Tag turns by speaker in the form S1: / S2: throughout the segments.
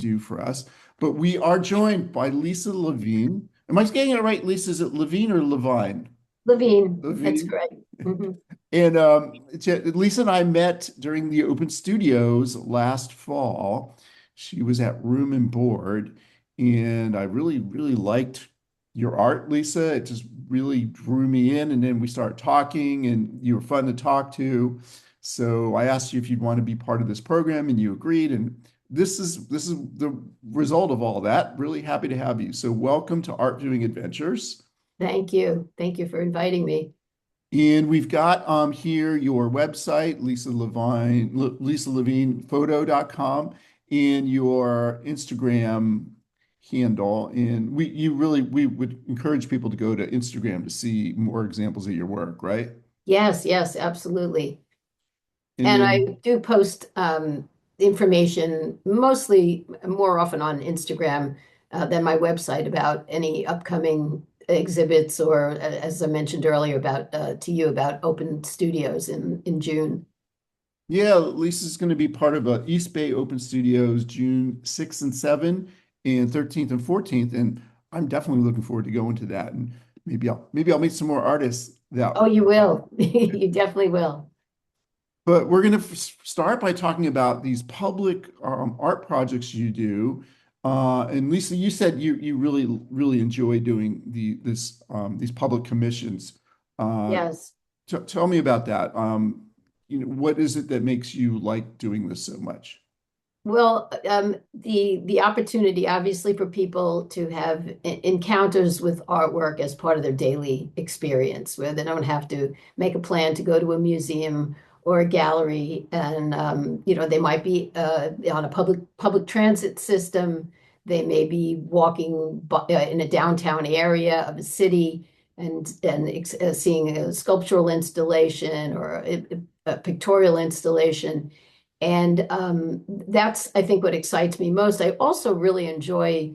S1: do for us. But we are joined by Lisa Levine. Am I getting it right, Lisa? Is it Levine or Levine?
S2: Levine, that's
S1: Levine.
S2: correct. Mhm.
S1: And Lisa and I met during the Open Studios last fall. She was at Room and Board, and I really, really liked your art, Lisa. It just really drew me in, and then we started talking, and you were fun to talk to. So I asked you if you'd want to be part of this program, and you agreed. And this is the result of all that. Really happy to have you. So welcome to Art Viewing Adventures.
S2: Thank you. Thank you for inviting me.
S1: And we've got here your website, Lisa Levine, LisaLevinePhoto.com, and your Instagram handle. And we would encourage people to go to Instagram to see more examples of your work, right?
S2: Yes, yes, absolutely.
S1: And
S2: And I
S1: then,
S2: do post information mostly more often on Instagram than my website about any upcoming exhibits or, as I mentioned earlier, about to you about open studios in June.
S1: yeah, Lisa's going to be part of East Bay Open Studios June 6th and 7th and 13th and 14th. And I'm definitely looking forward to going to that. And maybe I'll meet some more artists that.
S2: Oh, you will. You definitely will.
S1: But we're going to start by talking about these public art projects you do. And Lisa, you said you really enjoy doing these public commissions. Uh,
S2: Yes.
S1: tell me about that. What is it that makes you like doing this so much?
S2: Well, the opportunity, obviously, for people to have encounters with artwork as part of their daily experience, where they don't have to make a plan to go to a museum or a gallery, and they might be on a public transit system. They may be walking in a downtown area of a city and seeing a sculptural installation or a pictorial installation. And that's, I think, what excites me most. I also really enjoy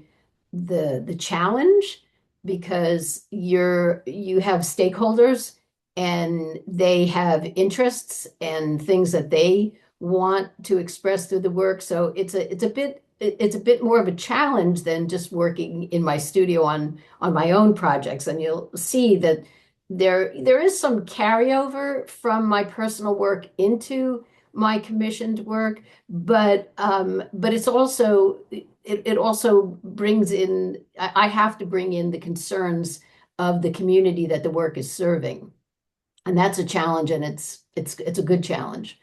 S2: the challenge because you have stakeholders and they have interests and things that they want to express through the work. So it's a bit more of a challenge than just working in my studio on my own projects. And you'll see that there is some carryover from my personal work into my commissioned work, but it also brings in, I have to bring in the concerns of the community that the work is serving. And that's a challenge, and it's a good challenge.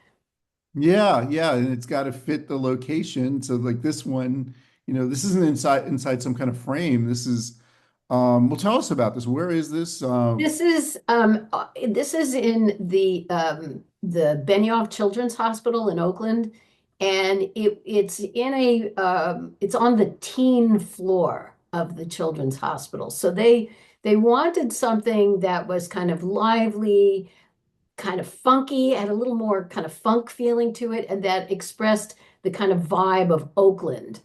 S1: Yeah, yeah, and it's got to fit the location. So like this one, this isn't inside some kind of frame. This is well, tell us about this. Where is this?
S2: This is in the Benioff Children's Hospital in Oakland, and it's on the teen floor of the Children's Hospital. So they wanted something that was kind of lively, kind of funky, had a little more kind of funk feeling to it, and that expressed the kind of vibe of Oakland.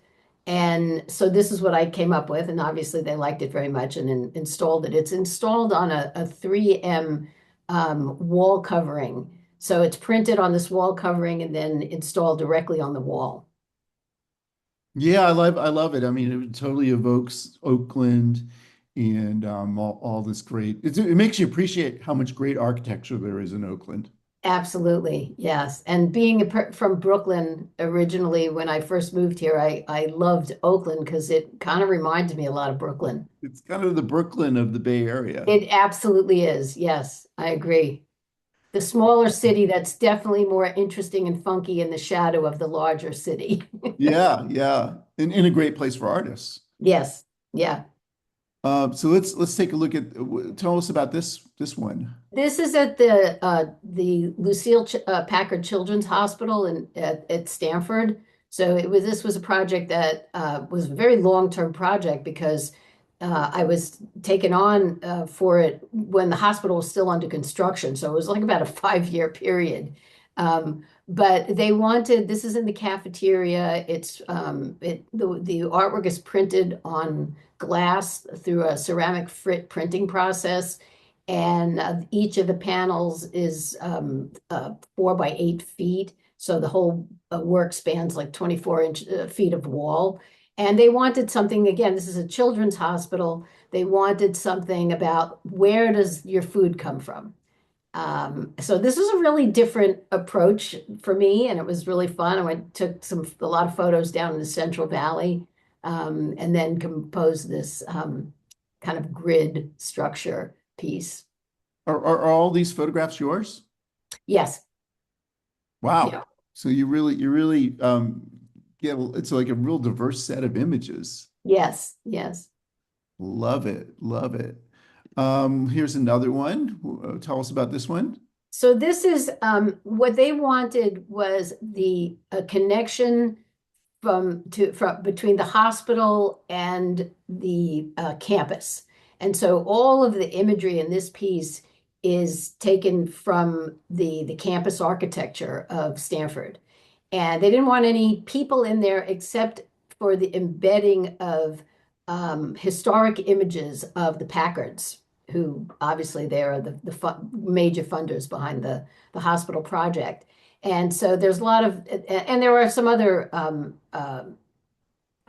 S2: And so this is what I came up with, and obviously they liked it very much and installed it. It's installed on a 3M wall covering. So it's printed on this wall covering and then installed directly on the wall.
S1: Yeah, I love it. I mean, it totally evokes Oakland and all this great. It makes you appreciate how much great architecture there is in Oakland.
S2: Absolutely, yes. And being from Brooklyn originally, when I first moved here, I loved Oakland because it kind of reminds me a lot of Brooklyn.
S1: It's kind of the Brooklyn of the Bay Area.
S2: It absolutely is. Yes, I agree. The smaller city that's definitely more interesting and funky in the shadow of the larger city.
S1: Yeah, yeah, and in a great place for artists.
S2: Yes, yeah.
S1: So let's take a look at. Tell us about this one.
S2: This is at the Lucille Packard Children's Hospital at Stanford. So this was a project that was a very long-term project because I was taken on for it when the hospital was still under construction. So it was like about a 5-year period. But they wanted, this is in the cafeteria. The artwork is printed on glass through a ceramic frit printing process. And each of the panels is 4 by 8 feet. So the whole work spans like 24 feet of wall. And they wanted something, again, this is a children's hospital. They wanted something about where does your food come from? So this was a really different approach for me, and it was really fun. I went took a lot of photos down in the Central Valley, and then composed this kind of grid structure piece.
S1: Are all these photographs yours?
S2: Yes,
S1: Wow.
S2: yeah,
S1: So you really get it's like a real diverse set of images.
S2: yes, yes.
S1: Love it. Love it. Here's another one. Tell us about this one.
S2: So this is what they wanted was the a connection from between the hospital and the campus. And so all of the imagery in this piece is taken from the campus architecture of Stanford. And they didn't want any people in there except for the embedding of historic images of the Packards, who obviously they are the major funders behind the hospital project. And so there's a lot of, and there are some other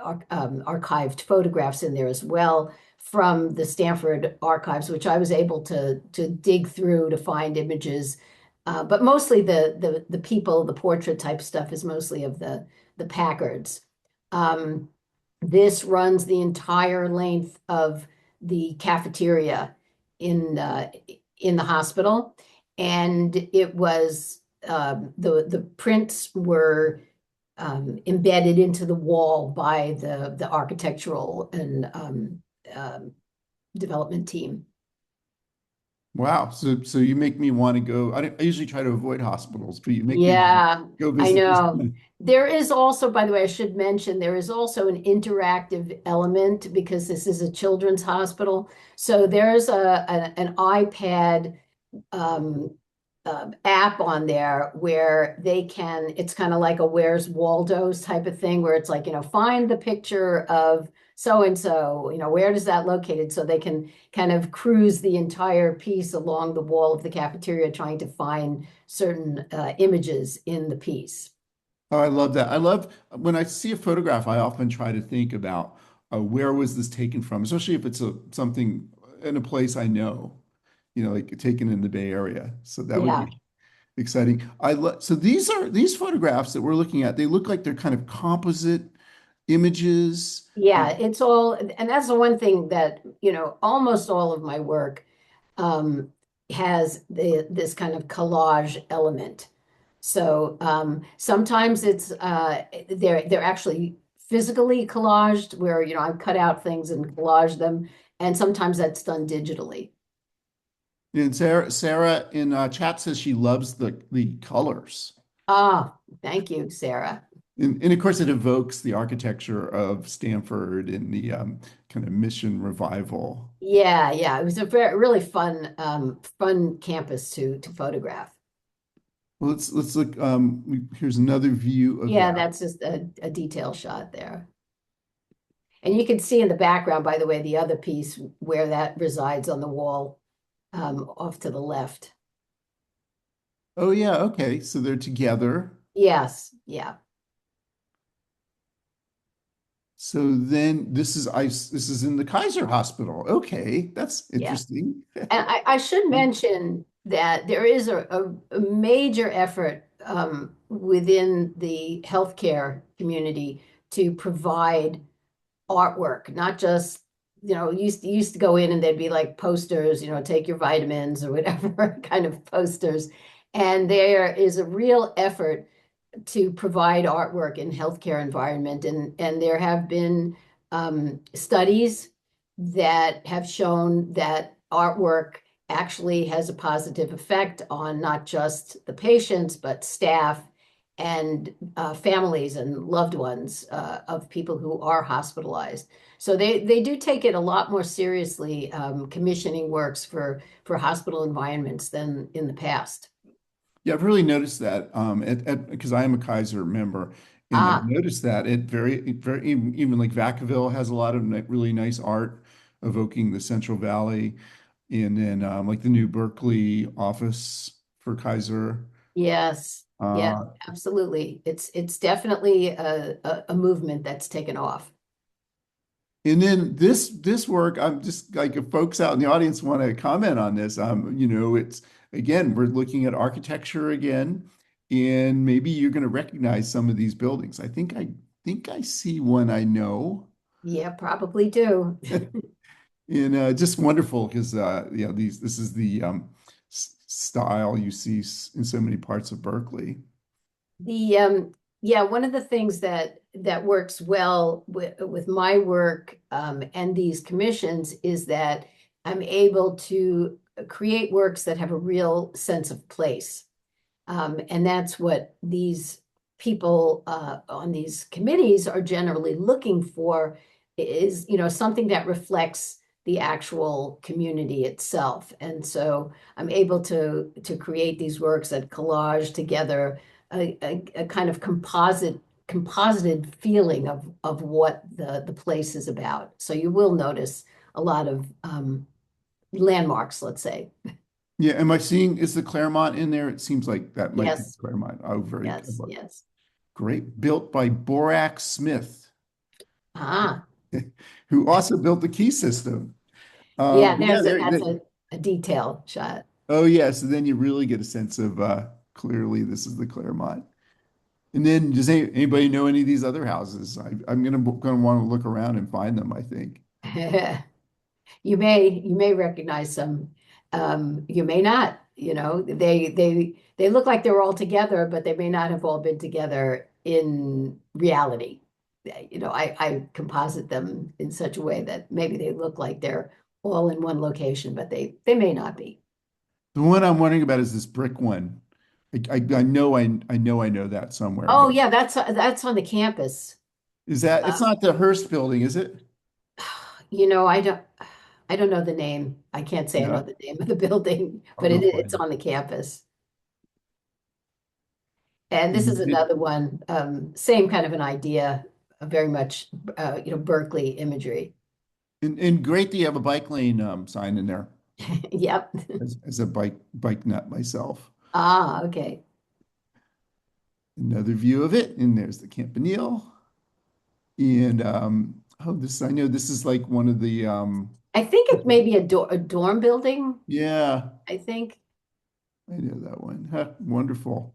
S2: archived photographs in there as well from the Stanford archives, which I was able to dig through to find images. But mostly the people, the portrait type stuff is mostly of the Packards. Um, this runs the entire length of the cafeteria in in the hospital, and it was the prints were embedded into the wall by the architectural and development team.
S1: Wow. So you make me want to go. I usually try to avoid hospitals, but you make me want to
S2: Yeah,
S1: go
S2: I
S1: visit this
S2: know.
S1: one.
S2: There is also, by the way, I should mention, there is also an interactive element because this is a children's hospital. So there's an iPad um, app on there where they can, it's kind of like a Where's Waldo's type of thing where it's like, find the picture of so and so, where does that located? So they can kind of cruise the entire piece along the wall of the cafeteria trying to find certain images in the piece.
S1: Oh, I love that. I love when I see a photograph, I often try to think about where was this taken from, especially if it's something in a place I know, like taken in the Bay Area. So that would
S2: Yeah.
S1: be exciting. So these photographs that we're looking at, they look like they're kind of composite images.
S2: Yeah, it's all, and that's the one thing that, almost all of my work um, has this kind of collage element. So sometimes it's they're actually physically collaged where I've cut out things and collaged them, and sometimes that's done digitally.
S1: And Sarah in chat says she loves the colors.
S2: Ah, thank you, Sarah.
S1: And of course, it evokes the architecture of Stanford and the kind of mission revival.
S2: Yeah, yeah, it was a very really fun campus to photograph.
S1: Well, let's look. Here's another view of
S2: Yeah,
S1: that.
S2: that's just a detail shot there. And you can see in the background, by the way, the other piece where that resides on the wall off to the left.
S1: Oh yeah, okay. So they're together.
S2: Yes, yeah,
S1: So then this is in the Kaiser Hospital. Okay, that's
S2: yeah.
S1: interesting.
S2: And I should mention that there is a major effort within the healthcare community to provide artwork, not just, used to go in and there'd be like posters, take your vitamins or whatever kind of posters. And there is a real effort to provide artwork in healthcare environment. And there have been studies that have shown that artwork actually has a positive effect on not just the patients, but staff and families and loved ones of people who are hospitalized. So they do take it a lot more seriously, commissioning works for hospital environments than in the past.
S1: Yeah, I've really noticed that because I am a Kaiser member, and I've
S2: Ah,
S1: noticed that very even like Vacaville has a lot of really nice art evoking the Central Valley, and then like the new Berkeley office for Kaiser.
S2: yes. Yeah,
S1: Uh,
S2: absolutely. It's definitely a movement that's taken off.
S1: and then this work, I'm just like if folks out in the audience want to comment on this, it's again, we're looking at architecture again, and maybe you're going to recognize some of these buildings. I think I see one I know.
S2: Yeah, probably do.
S1: And just wonderful because this is the style you see in so many parts of Berkeley.
S2: The yeah, one of the things that works well with my work and these commissions is that I'm able to create works that have a real sense of place. And that's what these people on these committees are generally looking for is, something that reflects the actual community itself. And so I'm able to create these works that collage together a kind of composited feeling of what the place is about. So you will notice a lot of landmarks, let's say.
S1: Yeah, am I seeing, is the Claremont in there? It seems like that might be
S2: Yes,
S1: Claremont. Oh, very good.
S2: yes, yes.
S1: Great. Built by Borak Smith,
S2: Ah.
S1: who also built the key system.
S2: Yeah,
S1: Yeah,
S2: that's a detail shot.
S1: oh, yeah. So then you really get a sense of clearly this is the Claremont. And then does anybody know any of these other houses? I'm gonna want to look around and find them, I think.
S2: You may recognize some. You may not, they look like they're all together, but they may not have all been together in reality. I composite them in such a way that maybe they look like they're all in one location, but they may not be.
S1: The one I'm wondering about is this brick one. I know that somewhere,
S2: Oh
S1: but
S2: yeah, that's on the campus.
S1: is that it's
S2: Uh,
S1: not the Hearst building, is it?
S2: I don't know the name. I can't say I know
S1: No.
S2: the name of the building,
S1: I'll
S2: but
S1: go
S2: it's
S1: find it.
S2: on the campus. And this is
S1: And it
S2: another one, same kind of an idea, very much, Berkeley imagery.
S1: and great that you have a bike lane sign in there
S2: Yep.
S1: as a bike nut myself.
S2: Ah, okay.
S1: Another view of it, and there's the Campanile. And oh, this I know this is like one of the
S2: I think it may be a dorm building,
S1: yeah,
S2: I think.
S1: I know that one. Huh, wonderful.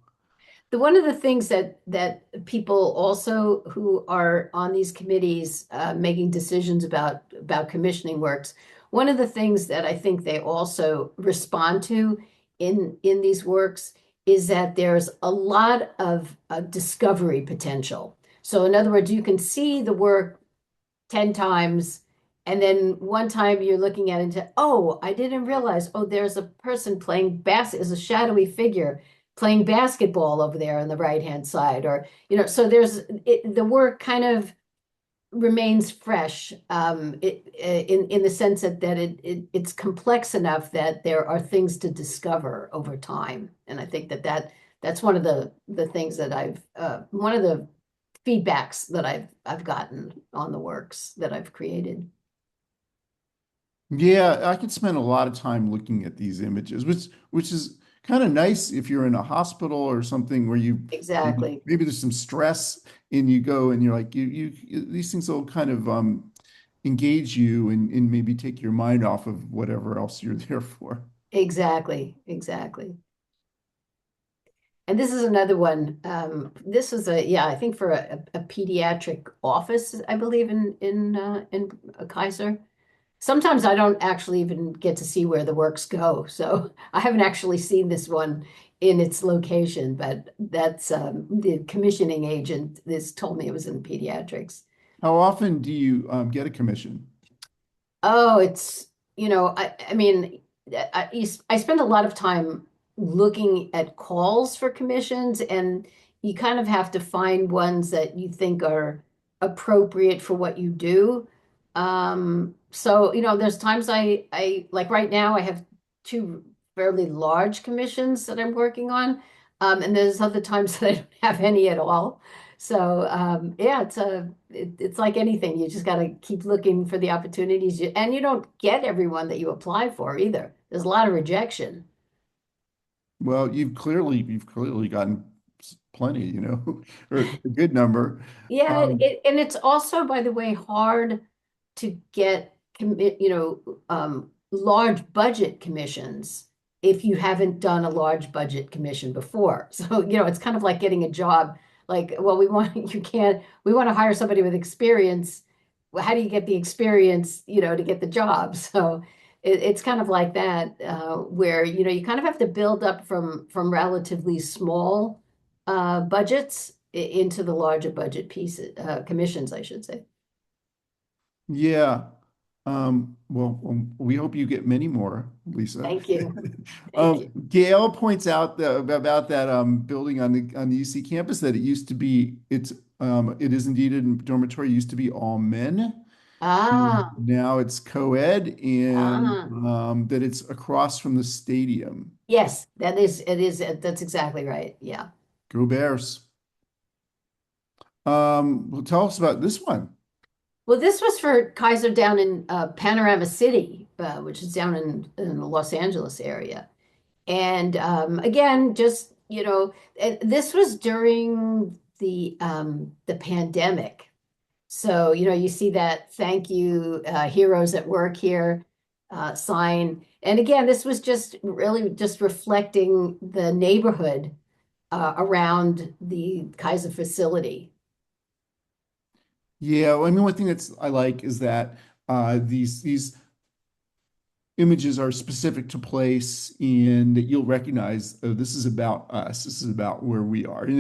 S2: One of the things that people also who are on these committees making decisions about commissioning works, one of the things that I think they also respond to in these works is that there's a lot of discovery potential. So in other words, you can see the work 10 times. And then one time you're looking at it and say, oh, I didn't realize, oh, there's a person playing is a shadowy figure playing basketball over there on the right-hand side. Or, so the work kind of remains fresh in the sense that it's complex enough that there are things to discover over time. And I think that's one of the things that one of the feedbacks that I've gotten on the works that I've created.
S1: Yeah, I could spend a lot of time looking at these images, which is kind of nice if you're in a hospital or something where you maybe
S2: Exactly.
S1: maybe there's some stress and you go and you're like these things will kind of engage you and maybe take your mind off of whatever else you're there for.
S2: Exactly. Exactly. And this is another one. This is yeah, I think for a pediatric office, I believe in Kaiser. Sometimes I don't actually even get to see where the works go, so I haven't actually seen this one in its location, but that's the commissioning agent. This told me it was in pediatrics.
S1: How often do you get a commission?
S2: Oh, I mean, I spend a lot of time looking at calls for commissions, and you kind of have to find ones that you think are appropriate for what you do. So, there's times like right now, I have two fairly large commissions that I'm working on, and there's other times that I don't have any at all. So yeah, it's like anything. You just got to keep looking for the opportunities, and you don't get everyone that you apply for either. There's a lot of rejection.
S1: Well, you've clearly gotten plenty, or a good number.
S2: Yeah,
S1: Um,
S2: and it's also, by the way, hard to get large budget commissions if you haven't done a large budget commission before. So, it's kind of like getting a job. Like, well, we want to hire somebody with experience. Well, how do you get the experience, to get the job? So it's kind of like that, where, you kind of have to build up from relatively small budgets into the larger budget pieces, commissions, I should say.
S1: yeah. Well, we hope you get many more, Lisa.
S2: Thank you. Thank you.
S1: Gail points out about that building on the UC campus that it is indeed a dormitory. It used to be all men.
S2: Ah,
S1: Now it's co-ed, and
S2: ah.
S1: that it's across from the stadium.
S2: Yes, it is, that's exactly right. Yeah.
S1: Go Bears. Well, tell us about this one.
S2: Well, this was for Kaiser down in Panorama City, which is down in the Los Angeles area. And again, just, this was during the pandemic. So, you see that thank you, heroes at work here sign. And again, this was just really just reflecting the neighborhood around the Kaiser facility.
S1: Yeah, well, I mean, one thing that's I like is that these images are specific to place, and that you'll recognize, oh, this is about us. This is about where we are. And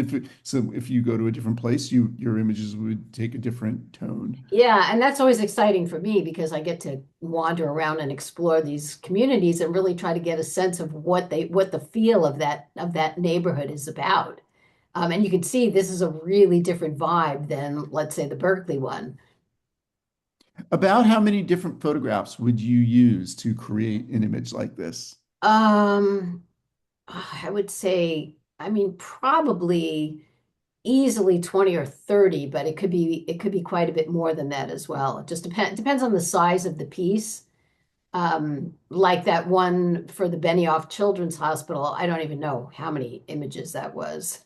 S1: if you go to a different place, your images would take a different tone.
S2: Yeah, and that's always exciting for me because I get to wander around and explore these communities and really try to get a sense of what the feel of that neighborhood is about. And you can see this is a really different vibe than, let's say, the Berkeley one.
S1: About how many different photographs would you use to create an image like this?
S2: Um, I would say, I mean, probably easily 20 or 30, but it could be quite a bit more than that as well. It just depends on the size of the piece. Like that one for the Benioff Children's Hospital, I don't even know how many images that was.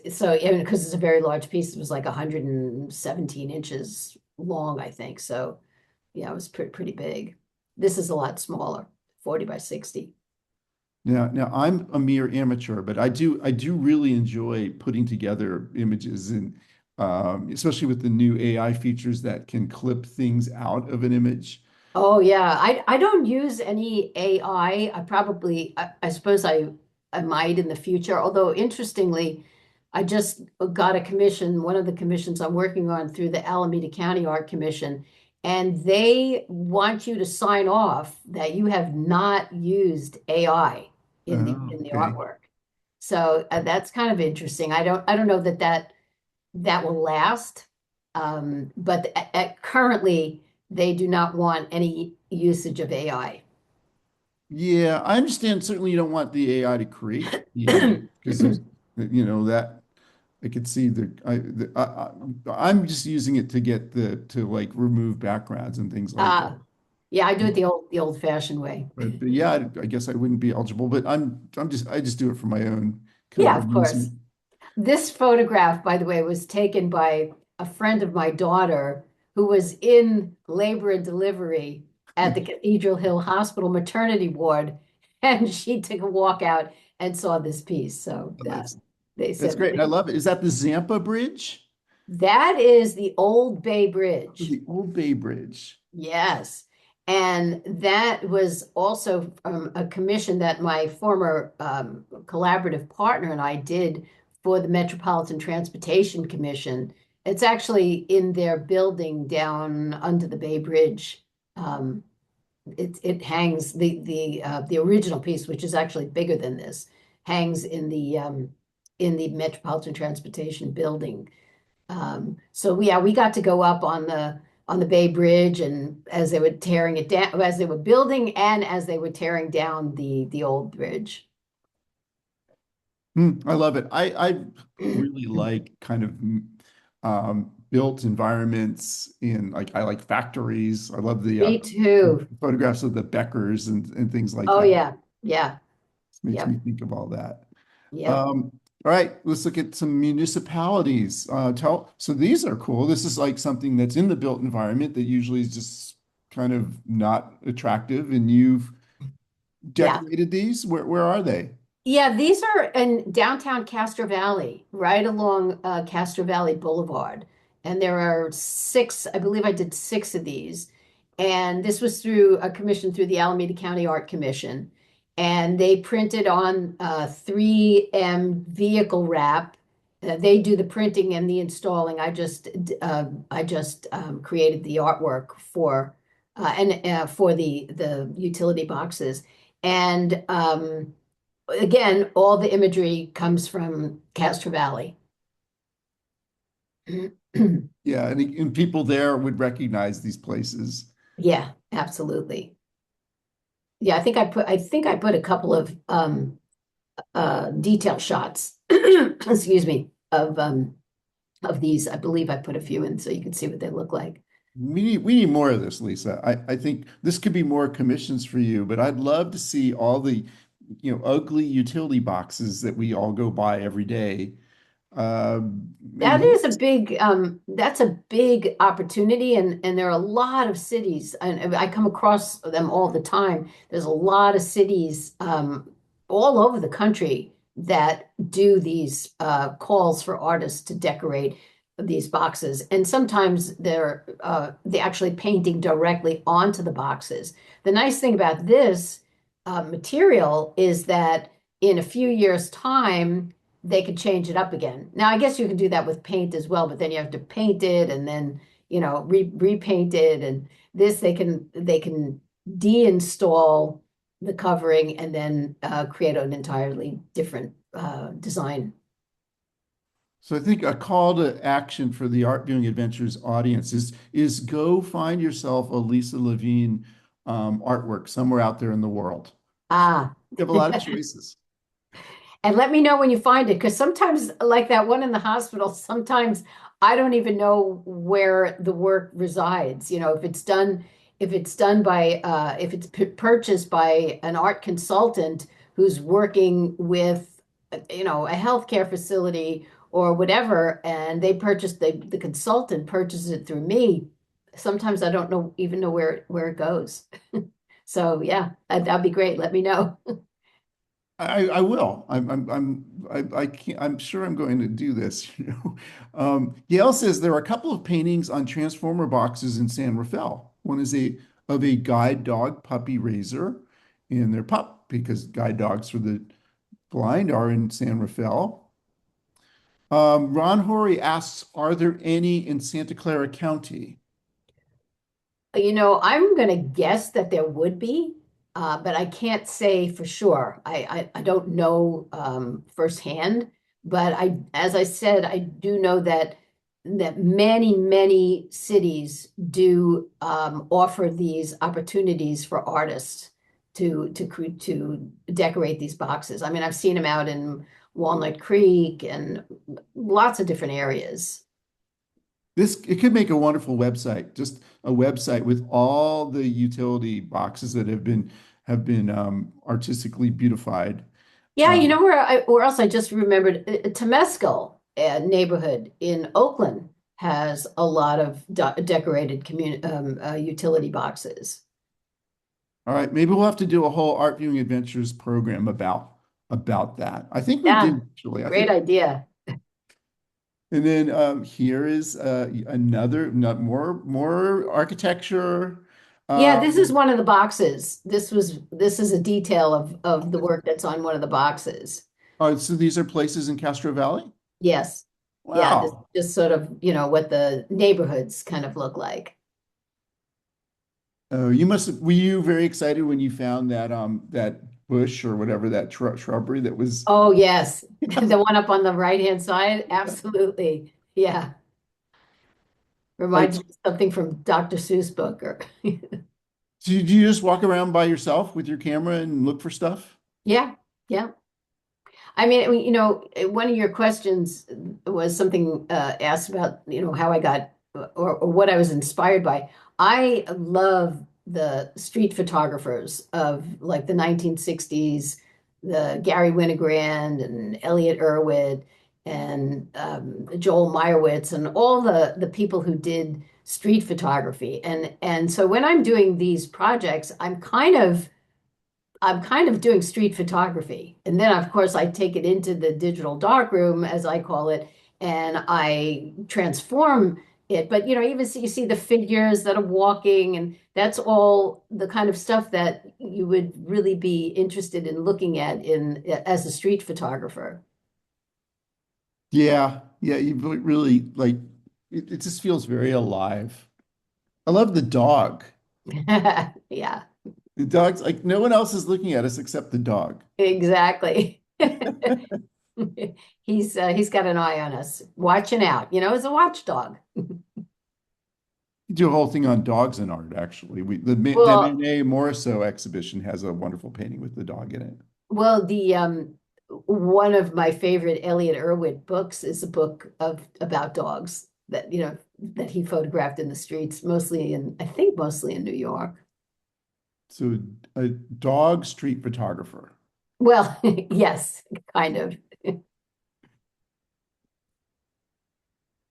S2: So, because it's a very large piece, it was like 117 inches long, I think. So, yeah, it was pretty big. This is a lot smaller, 40 by 60.
S1: Now I'm a mere amateur, but I do really enjoy putting together images, and especially with the new AI features that can clip things out of an image.
S2: Oh yeah, I don't use any AI. I suppose I might in the future. Although interestingly, I just got a commission, one of the commissions I'm working on through the Alameda County Art Commission, and they want you to sign off that you have not used AI in the
S1: Oh,
S2: in the
S1: okay.
S2: artwork. So that's kind of interesting. I don't know that will last. But currently, they do not want any usage of AI.
S1: Yeah, I understand. Certainly, you don't want the AI to create the image because that I could see I'm just using it to get to like remove backgrounds and things like that.
S2: Uh, yeah, I do it the old-fashioned way.
S1: But yeah, I guess I wouldn't be eligible. But I just do it for my own kind of
S2: Yeah, of course.
S1: amusement.
S2: This photograph, by the way, was taken by a friend of my daughter who was in labor and delivery at the Cathedral Hill Hospital maternity ward, and she took a walk out and saw this piece. So
S1: That's
S2: they
S1: that's
S2: said
S1: great. And I love it. Is that the Zampa Bridge?
S2: that is the Old Bay Bridge.
S1: The Old Bay Bridge.
S2: Yes. And that was also a commission that my former collaborative partner and I did for the Metropolitan Transportation Commission. It's actually in their building down under the Bay Bridge. Um, it hangs the original piece, which is actually bigger than this, hangs in the Metropolitan Transportation building. So yeah, we got to go up on the Bay Bridge, and as they were tearing it down, as they were building, and as they were tearing down the old bridge.
S1: I love it. I really like kind of built environments in like I like factories. I love
S2: Me
S1: the
S2: too.
S1: photographs of the Beckers and things like
S2: Oh
S1: that.
S2: yeah, yeah,
S1: It makes me
S2: yep.
S1: think of all that.
S2: Yep.
S1: Um, all right, let's look at some municipalities. So these are cool. This is like something that's in the built environment that usually is just kind of not attractive, and you've
S2: Yeah.
S1: decorated these. Where are they?
S2: Yeah, these are in downtown Castro Valley, right along Castro Valley Boulevard. And there are six, I believe I did six of these. And this was through a commission through the Alameda County Art Commission. And they printed on 3M vehicle wrap. They do the printing and the installing. I just created the artwork for and for the utility boxes. And again, all the imagery comes from Castro Valley.
S1: Yeah, and people there would recognize these places.
S2: Yeah, absolutely. Yeah, I think I put a couple of detail shots, excuse me, of these. I believe I put a few in so you can see what they look like.
S1: We need more of this, Lisa. I think this could be more commissions for you, but I'd love to see all the, ugly utility boxes that we all go by every day. And
S2: That is a big that's a big opportunity, and there are a lot of cities, and I come across them all the time. There's a lot of cities all over the country that do these calls for artists to decorate these boxes, and sometimes they're actually painting directly onto the boxes. The nice thing about this material is that in a few years' time they could change it up again. Now, I guess you can do that with paint as well, but then you have to paint it and then, repaint it. And this they can deinstall the covering and then create an entirely different design.
S1: so I think a call to action for the Art Viewing Adventures audience is go find yourself a Lisa Levine artwork somewhere out there in the world.
S2: Ah,
S1: You have a lot of choices.
S2: and let me know when you find it, because sometimes, like that one in the hospital, sometimes I don't even know where the work resides. If it's done by, if it's purchased by an art consultant who's working with, a healthcare facility or whatever, and the consultant purchases it through me. Sometimes I don't even know where it goes. So yeah, that'd be great. Let me know.
S1: I will. I can't, I'm sure I'm going to do this, you know. Gail says there are a couple of paintings on transformer boxes in San Rafael. One is a guide dog puppy raiser and their pup, because guide dogs for the blind are in San Rafael. Ron Horry asks, are there any in Santa Clara County?
S2: I'm going to guess that there would be, but I can't say for sure. I don't know firsthand, but as I said, I do know that many, many cities do offer these opportunities for artists to decorate these boxes. I mean, I've seen them out in Walnut Creek and lots of different areas.
S1: It could make a wonderful website, just a website with all the utility boxes that have been artistically beautified.
S2: Yeah,
S1: Uh,
S2: where else I just remembered, Temescal neighborhood in Oakland has a lot of decorated utility boxes.
S1: all right, maybe we'll have to do a whole art viewing adventures program about that. I think we
S2: Yeah,
S1: did actually. I
S2: great
S1: think,
S2: idea.
S1: and then here is another, not more architecture.
S2: Yeah, this is
S1: Um,
S2: one of the boxes. This is a detail of the work that's on one of the boxes.
S1: so these are places in Castro Valley.
S2: Yes. Yeah, this
S1: Wow.
S2: just sort of, what the neighborhoods kind of look like.
S1: Oh, were you very excited when you found that bush or whatever that shrubbery that was
S2: Oh, yes. The one up on the right-hand side, absolutely. Yeah.
S1: all
S2: Reminds
S1: right,
S2: me of something from Dr. Seuss book or
S1: do you just walk around by yourself with your camera and look for stuff?
S2: yeah, yeah. I mean, one of your questions was something asked about, how I got or what I was inspired by. I love the street photographers of like the 1960s, the Gary Winogrand and Elliot Erwitt and Joel Meyerowitz and all the people who did street photography. And so when I'm doing these projects, I'm kind of doing street photography. And then, of course, I take it into the digital darkroom, as I call it, and I transform it. But, even you see the figures that are walking, and that's all the kind of stuff that you would really be interested in looking at as a street photographer.
S1: Yeah, yeah, you really like it just feels very alive. I love the dog.
S2: Yeah,
S1: The dog's like no one else is looking at us except the dog.
S2: exactly. He's got an eye on us, watching out, as a watchdog.
S1: You do a whole thing on dogs in art, actually. The
S2: Well,
S1: Manet Morisot exhibition has a wonderful painting with the dog in it.
S2: Well, the one of my favorite Elliot Erwitt books is a book of about dogs that he photographed in the streets, I think mostly in New York.
S1: So a dog street photographer.
S2: Well, yes, kind of.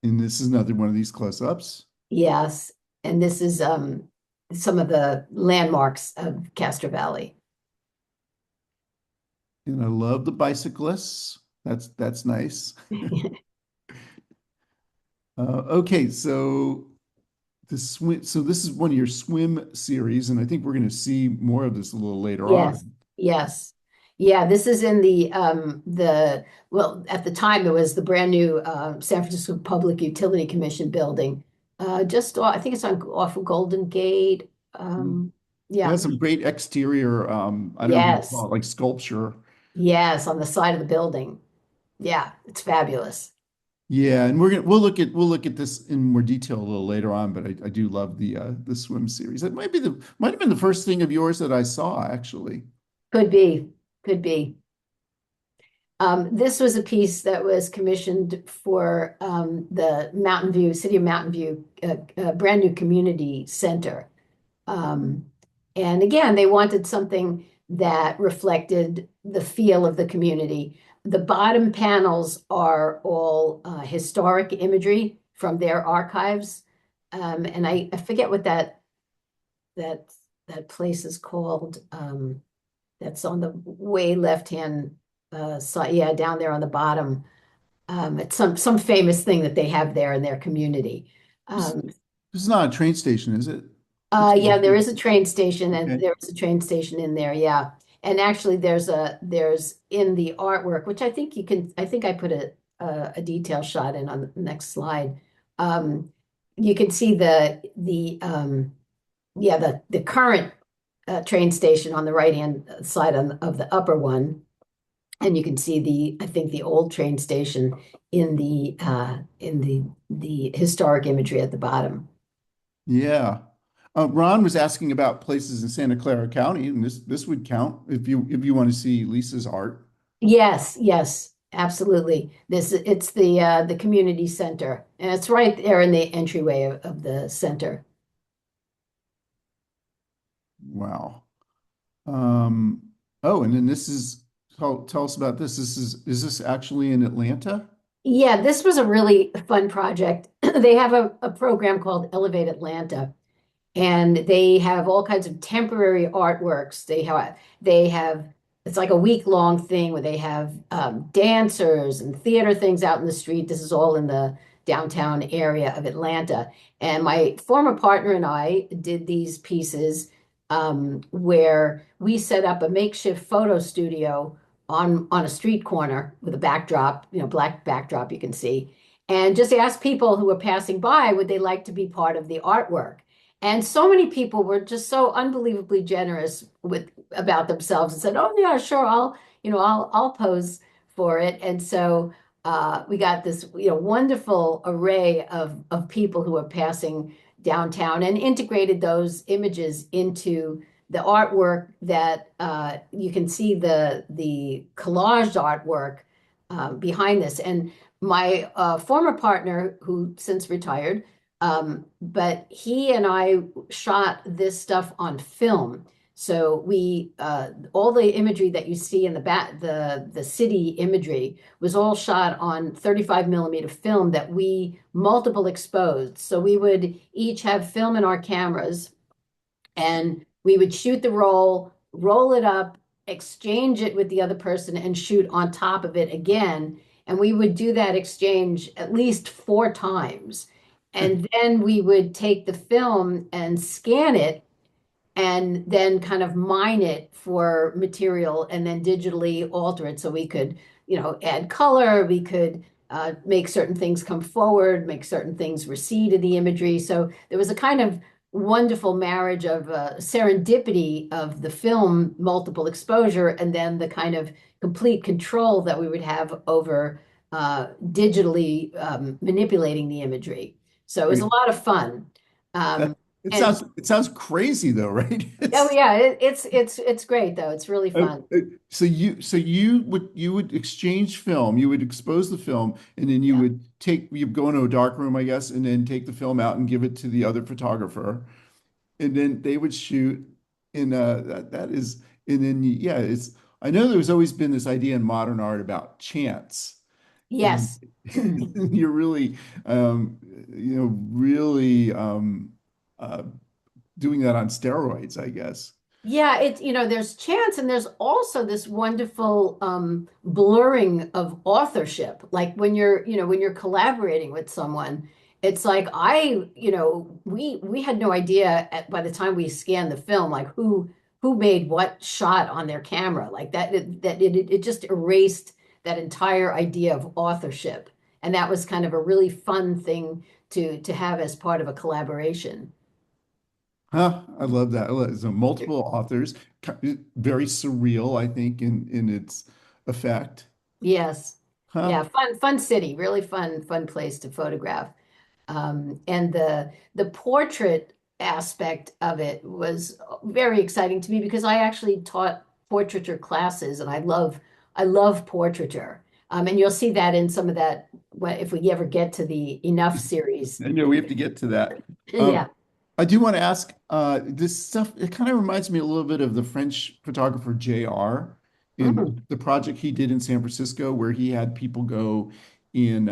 S1: And this is another one of these close-ups.
S2: Yes. And this is some of the landmarks of Castro Valley.
S1: And I love the bicyclists. That's nice. Okay, so this is one of your swim series, and I think we're going to see more of this a little later
S2: Yes,
S1: on.
S2: yes. Yeah, this is in the well, at the time there was the brand new San Francisco Public Utility Commission building. I think it's on off of Golden Gate.
S1: It
S2: Yeah.
S1: has some great exterior, I don't know what you
S2: Yes.
S1: call it, like sculpture.
S2: Yes, on the side of the building. Yeah, it's fabulous.
S1: Yeah, and we'll look at this in more detail a little later on, but I do love the swim series. It might have been the first thing of yours that I saw, actually.
S2: Could be, could be. This was a piece that was commissioned for the Mountain View, City of Mountain View, brand new community center. Um, and again, they wanted something that reflected the feel of the community. The bottom panels are all historic imagery from their archives. And I forget what that that place is called. That's on the way left-hand side, yeah, down there on the bottom. It's some famous thing that they have there in their community.
S1: This,
S2: Um,
S1: this is not a train station, is it? Looks
S2: yeah, there
S1: like
S2: is a train station, and
S1: okay.
S2: there's a train station in there, yeah. And actually, there's in the artwork, which I think I put a detail shot in on the next slide. Um, you can see the current train station on the right-hand side of the upper one, and you can see I think the old train station in the historic imagery at the bottom.
S1: Yeah. Ron was asking about places in Santa Clara County, and this would count if you want to see Lisa's art.
S2: Yes, yes, absolutely. It's the community center, and it's right there in the entryway of the center.
S1: Wow. Um, oh, and then this is tell us about this. Is this actually in Atlanta?
S2: Yeah, this was a really fun project. They have a program called Elevate Atlanta, and they have all kinds of temporary artworks. They have it's like a week-long thing where they have dancers and theater things out in the street. This is all in the downtown area of Atlanta. And my former partner and I did these pieces where we set up a makeshift photo studio on a street corner with a backdrop, black backdrop you can see, and just asked people who were passing by, would they like to be part of the artwork? And so many people were just so unbelievably generous with about themselves and said, "Oh yeah, sure, I'll pose for it." And so we got this, wonderful array of people who are passing downtown and integrated those images into the artwork that you can see the collaged artwork behind this. And my former partner, who since retired, but he and I shot this stuff on film. So we all the imagery that you see in the back, the city imagery was all shot on 35 millimeter film that we multiple exposed. So we would each have film in our cameras and we would shoot the roll, roll it up, exchange it with the other person, and shoot on top of it again. And we would do that exchange at least 4 times. And then we would take the film and scan it and then kind of mine it for material and then digitally alter it so we could, add color, we could make certain things come forward, make certain things recede in the imagery. So there was a kind of wonderful marriage of serendipity of the film multiple exposure and then the kind of complete control that we would have over digitally manipulating the imagery. So it was a
S1: Wait,
S2: lot of fun. Um,
S1: that
S2: and
S1: it sounds crazy though, right?
S2: Oh
S1: It's
S2: yeah, it's great though. It's really
S1: uh,
S2: fun.
S1: uh, so you would exchange film, you would expose the film, and then
S2: Yeah.
S1: you go into a dark room, I guess, and then take the film out and give it to the other photographer, and then they would shoot in that is and then yeah, it's I know there's always been this idea in modern art about chance. And
S2: Yes.
S1: you're really really uh doing that on steroids, I guess.
S2: Yeah, there's chance and there's also this wonderful blurring of authorship. Like when you're collaborating with someone, it's like we had no idea by the time we scanned the film, like who made what shot on their camera. Like it just erased that entire idea of authorship. And that was kind of a really fun thing to have as part of a collaboration.
S1: Huh, I love that. So multiple authors, very surreal, I think, in its effect.
S2: Yes.
S1: Huh.
S2: Yeah, fun city, really fun place to photograph. And the portrait aspect of it was very exciting to me because I actually taught portraiture classes and I love portraiture. And you'll see that in some of that if we ever get to the Enough series.
S1: I know we have to get to that.
S2: Yeah.
S1: I do want to ask, this stuff, it kind of reminds me a little bit of the French photographer JR in
S2: Mhm.
S1: the project he did in San Francisco, where he had people go in,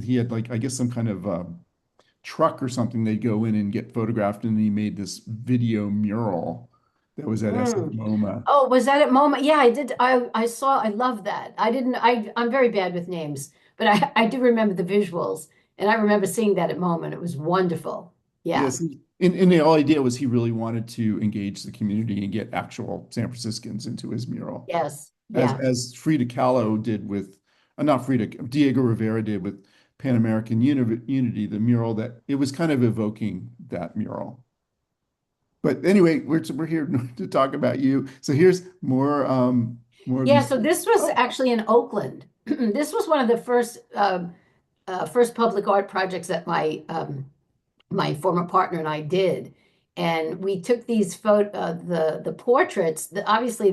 S1: he had like, I guess, some kind of truck or something. They'd go in and get photographed, and he made this video mural that was at SF
S2: Mm.
S1: MoMA.
S2: Oh, was that at moment? Yeah, I did. I saw. I love that. I didn't. I'm very bad with names, but I do remember the visuals, and I remember seeing that at moment. It was wonderful. Yeah.
S1: Yes, and the whole idea was he really wanted to engage the community and get actual San Franciscans into his mural,
S2: Yes.
S1: as
S2: Yeah.
S1: Frida Kahlo did with, not Frida, Diego Rivera did with Pan American Unity, the mural that it was kind of evoking that mural. But anyway, we're here to talk about you. So here's more of
S2: Yeah.
S1: these.
S2: So this was
S1: Oh,
S2: actually in Oakland. This was one of the first public art projects that my former partner and I did. And we took these the portraits, obviously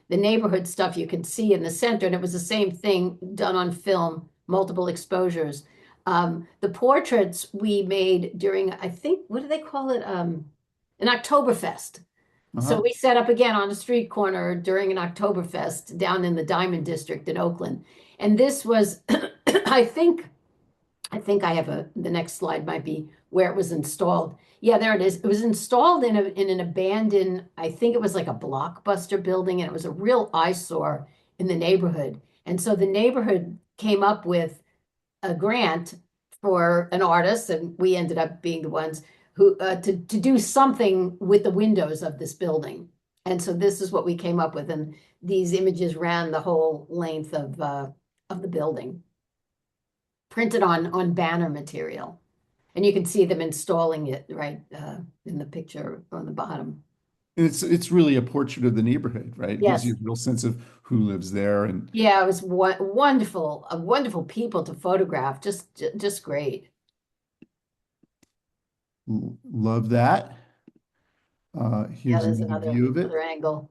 S2: the neighborhood stuff you can see in the center, and it was the same thing done on film, multiple exposures. The portraits we made during, I think, what do they call it? An Oktoberfest. So
S1: uh-huh.
S2: we set up again on a street corner during an Oktoberfest down in the Diamond District in Oakland. And this was, I think I have the next slide might be where it was installed. Yeah, there it is. It was installed in an abandoned, I think it was like a Blockbuster building, and it was a real eyesore in the neighborhood. And so the neighborhood came up with a grant for an artist, and we ended up being the ones who to do something with the windows of this building. And so this is what we came up with, and these images ran the whole length of the building printed on banner material. And you can see them installing it right in the picture on the bottom.
S1: And it's really a portrait of the neighborhood, right? It gives you
S2: Yes.
S1: a real sense of who lives there, and
S2: Yeah, it was wonderful, wonderful people to photograph. Just great.
S1: love that.
S2: Yeah,
S1: Here's
S2: there's
S1: another view of
S2: another
S1: it.
S2: angle.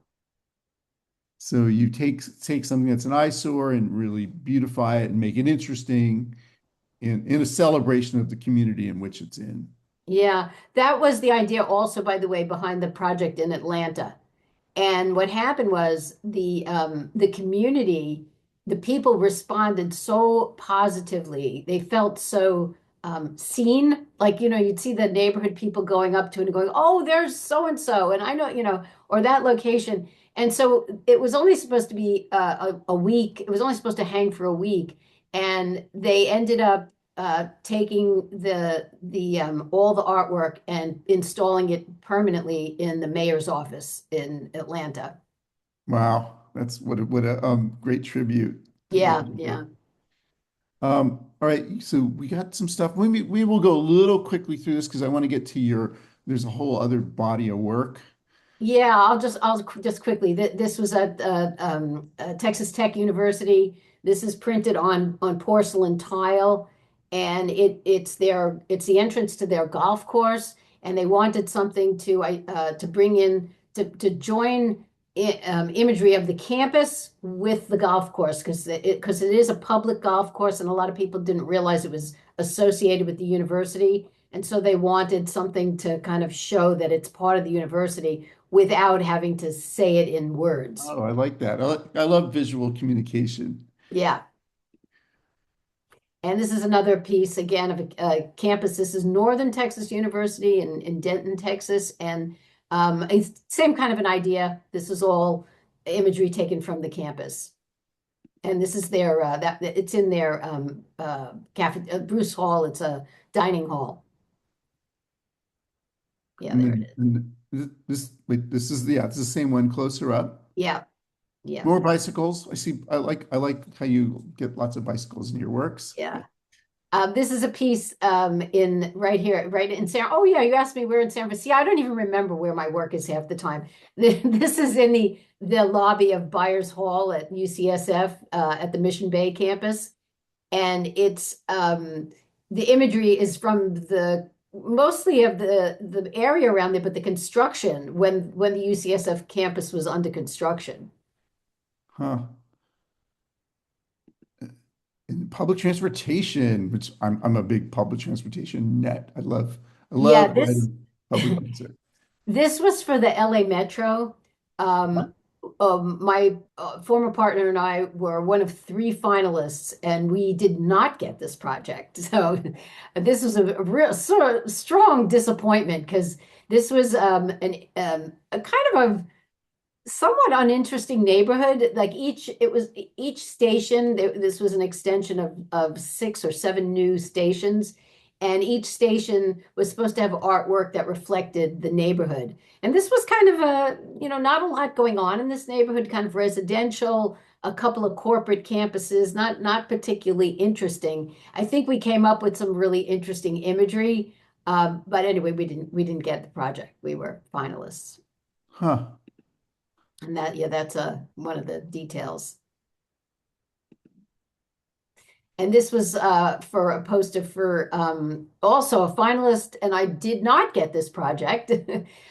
S1: So you take something that's an eyesore and really beautify it and make it interesting in a celebration of the community in which it's in.
S2: Yeah, that was the idea also, by the way, behind the project in Atlanta. And what happened was the community, the people responded so positively. They felt so seen. Like, you'd see the neighborhood people going up to it and going, "Oh, there's so and so," and I know, or that location. And so it was only supposed to be a week. It was only supposed to hang for a week, and they ended up taking the all the artwork and installing it permanently in the mayor's office in Atlanta.
S1: Wow, that's what a great tribute to their
S2: Yeah, yeah.
S1: work. All right, so we got some stuff. We will go a little quickly through this because I want to get to your. There's a whole other body of work.
S2: Yeah, I'll just quickly. This was at Texas Tech University. This is printed on porcelain tile, and it's the entrance to their golf course, and they wanted something to bring in to join imagery of the campus with the golf course because it is a public golf course, and a lot of people didn't realize it was associated with the university, and so they wanted something to kind of show that it's part of the university without having to say it in words.
S1: Oh, I like that. I love visual communication.
S2: Yeah. And this is another piece again of a campus. This is Northern Texas University in Denton, Texas. And it's same kind of an idea. This is all imagery taken from the campus. And this is their that it's in their cafe Bruce Hall. It's a dining hall. Yeah,
S1: And
S2: there it
S1: then
S2: is.
S1: and this wait, this is it's the same one closer up.
S2: Yeah, yeah,
S1: More bicycles. I see. I like how you get lots of bicycles in your works.
S2: yeah. This is a piece in right here, right in San. Oh yeah, you asked me where in San Francisco. Yeah, I don't even remember where my work is half the time. This is in the lobby of Byers Hall at UCSF at the Mission Bay campus, and it's the imagery is from the mostly of the area around there, but the construction when the UCSF campus was under construction.
S1: Huh. And public transportation, which I'm a big public transportation net. I
S2: Yeah,
S1: love
S2: this
S1: riding public transit.
S2: This was for the LA Metro. Um, my former partner and I were one of three finalists, and we did not get this project. So this was a real sort of strong disappointment because this was a kind of a somewhat uninteresting neighborhood. Like each station, this was an extension of six or seven new stations, and each station was supposed to have artwork that reflected the neighborhood. And this was kind of not a lot going on in this neighborhood, kind of residential, a couple of corporate campuses, not particularly interesting. I think we came up with some really interesting imagery. But anyway, we didn't get the project. We were finalists.
S1: Huh.
S2: And that's one of the details. And this was for a poster for also a finalist, and I did not get this project.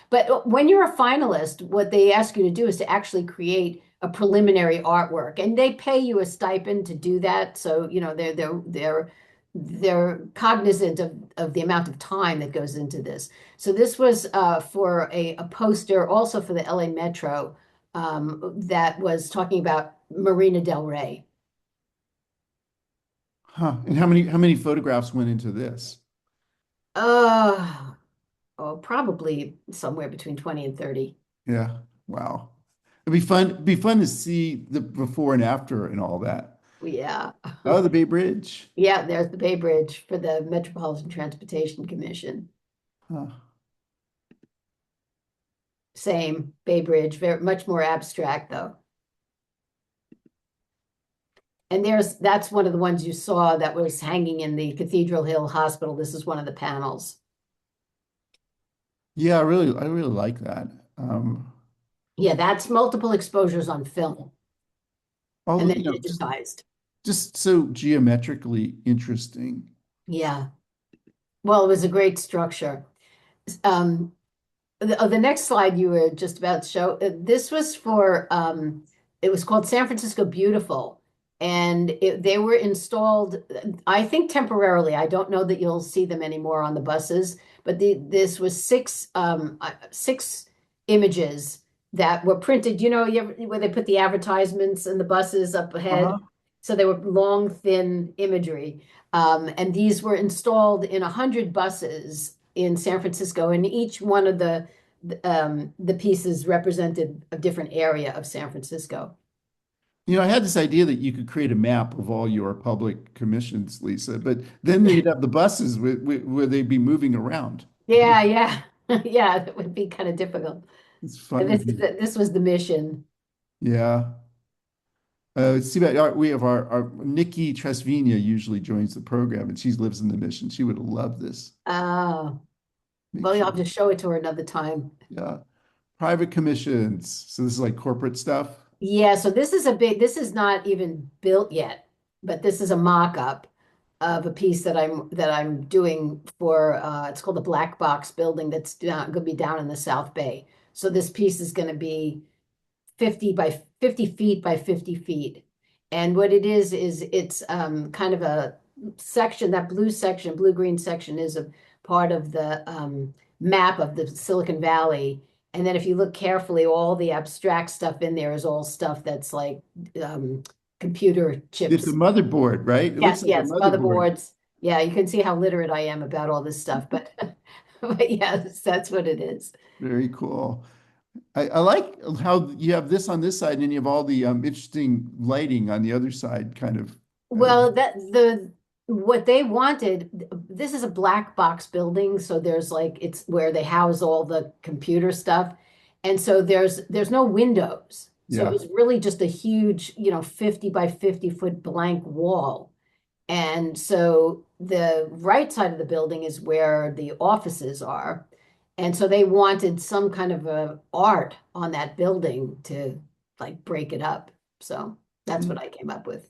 S2: But when you're a finalist, what they ask you to do is to actually create a preliminary artwork, and they pay you a stipend to do that. So, they're cognizant of the amount of time that goes into this. So this was for a poster also for the LA Metro that was talking about Marina Del Rey.
S1: Huh. And how many photographs went into this?
S2: Uh, oh, probably somewhere between 20 and 30.
S1: Yeah. Wow. It'd be fun to see the before and after and all that.
S2: Yeah.
S1: Oh, the Bay Bridge.
S2: Yeah, there's the Bay Bridge for the Metropolitan Transportation Commission.
S1: Huh.
S2: Same, Bay Bridge, very much more abstract though. And that's one of the ones you saw that was hanging in the Cathedral Hill Hospital. This is one of the panels.
S1: Yeah, I really like that.
S2: Yeah, that's multiple exposures on film and
S1: All
S2: then
S1: just
S2: digitized.
S1: just so geometrically interesting.
S2: Yeah. Well, it was a great structure. Um, the next slide you were just about to show, this was for, it was called San Francisco Beautiful. And they were installed, I think temporarily. I don't know that you'll see them anymore on the buses, but this was six images that were printed, where they put the advertisements and the buses up ahead.
S1: Uh-huh.
S2: So they were long, thin imagery. And these were installed in 100 buses in San Francisco, and each one of the pieces represented a different area of San Francisco.
S1: I had this idea that you could create a map of all your public commissions, Lisa, but then you'd have the buses where they'd be moving around.
S2: Yeah, yeah. Yeah, that would be kind of difficult.
S1: It's
S2: And
S1: funny.
S2: this was the mission.
S1: Yeah. Let's see about we have our Nikki Tresvina usually joins the program and she lives in the mission. She would love this.
S2: Oh,
S1: Make
S2: well, you'll
S1: sure.
S2: have to show it to her another time.
S1: Yeah. Private commissions. So this is like corporate stuff.
S2: Yeah, so this is not even built yet, but this is a mock-up of a piece that I'm doing for it's called the Black Box building that's going to be down in the South Bay. So this piece is going to be 50 by 50 feet by 50 feet. And what it is it's kind of a section, that blue-green section is a part of the map of the Silicon Valley. And then if you look carefully, all the abstract stuff in there is all stuff that's like um, computer
S1: It's a
S2: chips.
S1: motherboard, right? It looks
S2: Yes,
S1: like a
S2: yes,
S1: motherboard.
S2: motherboards. Yeah, you can see how literate I am about all this stuff, but but yes, that's what it is.
S1: Very cool. I like how you have this on this side and then you have all the interesting lighting on the other side, kind of. Uh,
S2: Well, that the what they wanted, this is a black box building, so there's like it's where they house all the computer stuff. And so there's no windows. So it
S1: yeah.
S2: was really just a huge, 50 by 50 foot blank wall. And so the right side of the building is where the offices are. And so they wanted some kind of a art on that building to like break it up. So that's what I came up with.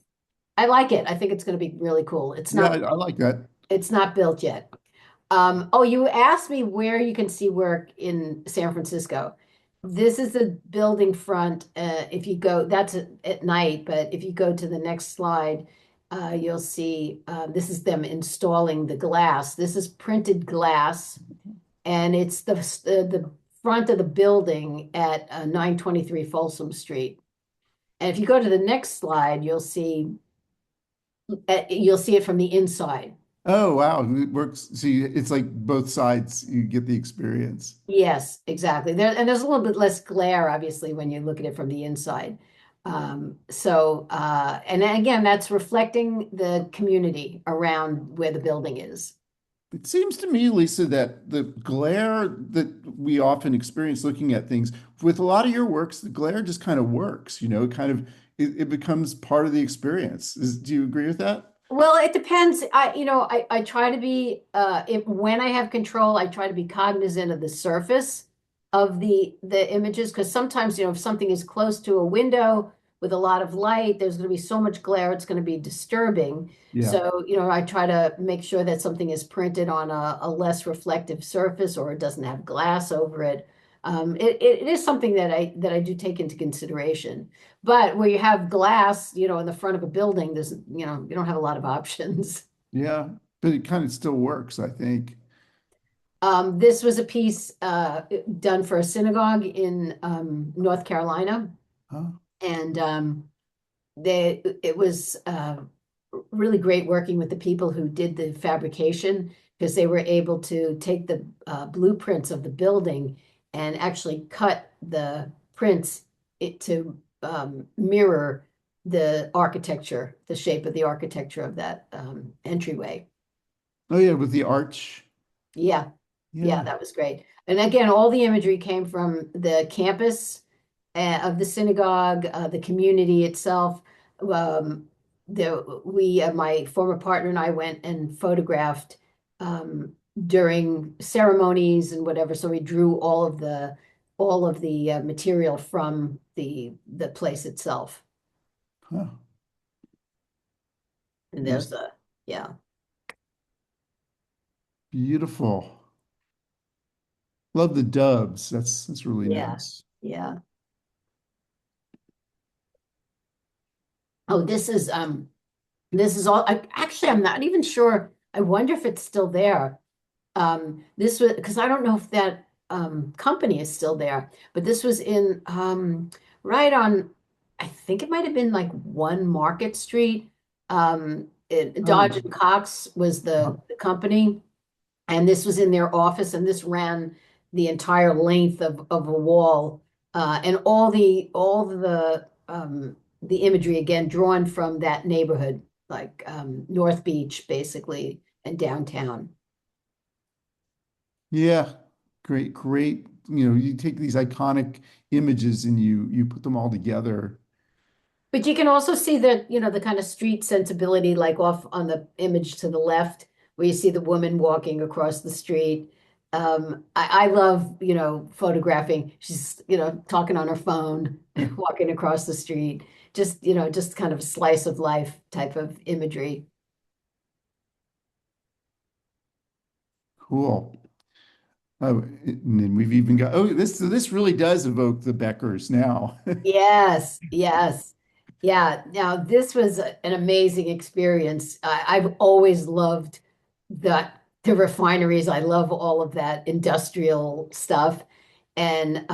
S2: I like it. I think it's going to be really cool.
S1: Yeah, I like that.
S2: It's not built yet. Oh, you asked me where you can see work in San Francisco. This is the building front. If you go, that's at night, but if you go to the next slide, you'll see this is them installing the glass. This is printed glass, and it's the front of the building at 923 Folsom Street. And if you go to the next slide, you'll see it from the inside.
S1: Oh, wow. It works. See, it's like both sides, you get the experience.
S2: Yes, exactly. There's a little bit less glare, obviously, when you look at it from the inside. And then again, that's reflecting the community around where the building is.
S1: It seems to me, Lisa, that the glare that we often experience looking at things, with a lot of your works, the glare just kind of works, it becomes part of the experience. Do you agree with that?
S2: Well, it depends. I try to be when I have control, I try to be cognizant of the surface of the images because sometimes, if something is close to a window with a lot of light, there's going to be so much glare, it's going to be disturbing.
S1: Yeah.
S2: So, I try to make sure that something is printed on a less reflective surface or it doesn't have glass over it. It is something that I do take into consideration. But where you have glass, in the front of a building, you don't have a lot of options.
S1: Yeah. But it kind of still works, I think.
S2: This was a piece done for a synagogue in North Carolina,
S1: Huh?
S2: and it was really great working with the people who did the fabrication because they were able to take the blueprints of the building and actually cut the prints to mirror the architecture, the shape of the architecture of that entryway.
S1: Oh, yeah, with the arch.
S2: Yeah, yeah,
S1: Yeah.
S2: that was great. And again, all the imagery came from the campus of the synagogue, the community itself. Um, my former partner and I went and photographed um, during ceremonies and whatever. So we drew all of the material from the place itself.
S1: Huh.
S2: And
S1: There's
S2: yeah,
S1: beautiful. Love the doves. That's really
S2: yeah,
S1: nice.
S2: yeah. Oh, this is all. Actually, I'm not even sure. I wonder if it's still there. This was because I don't know if that. company is still there. But this was in right on, I think it might have been like One Market Street.
S1: Oh,
S2: Dodge and Cox was the company, and this was in their office, and this ran the entire length of a wall, and all the imagery again drawn from that neighborhood, like North Beach, basically, and downtown.
S1: yeah. Great, great. You take these iconic images and you put them all together.
S2: But you can also see the kind of street sensibility, like off on the image to the left, where you see the woman walking across the street. I love, photographing. She's, talking on her phone, walking across the street. Just kind of a slice of life type of imagery.
S1: Cool. Oh, and then we've even got, this really does evoke the Beckers now.
S2: Yes, yes. Yeah. Now, this was an amazing experience. I've always loved the refineries. I love all of that industrial stuff. And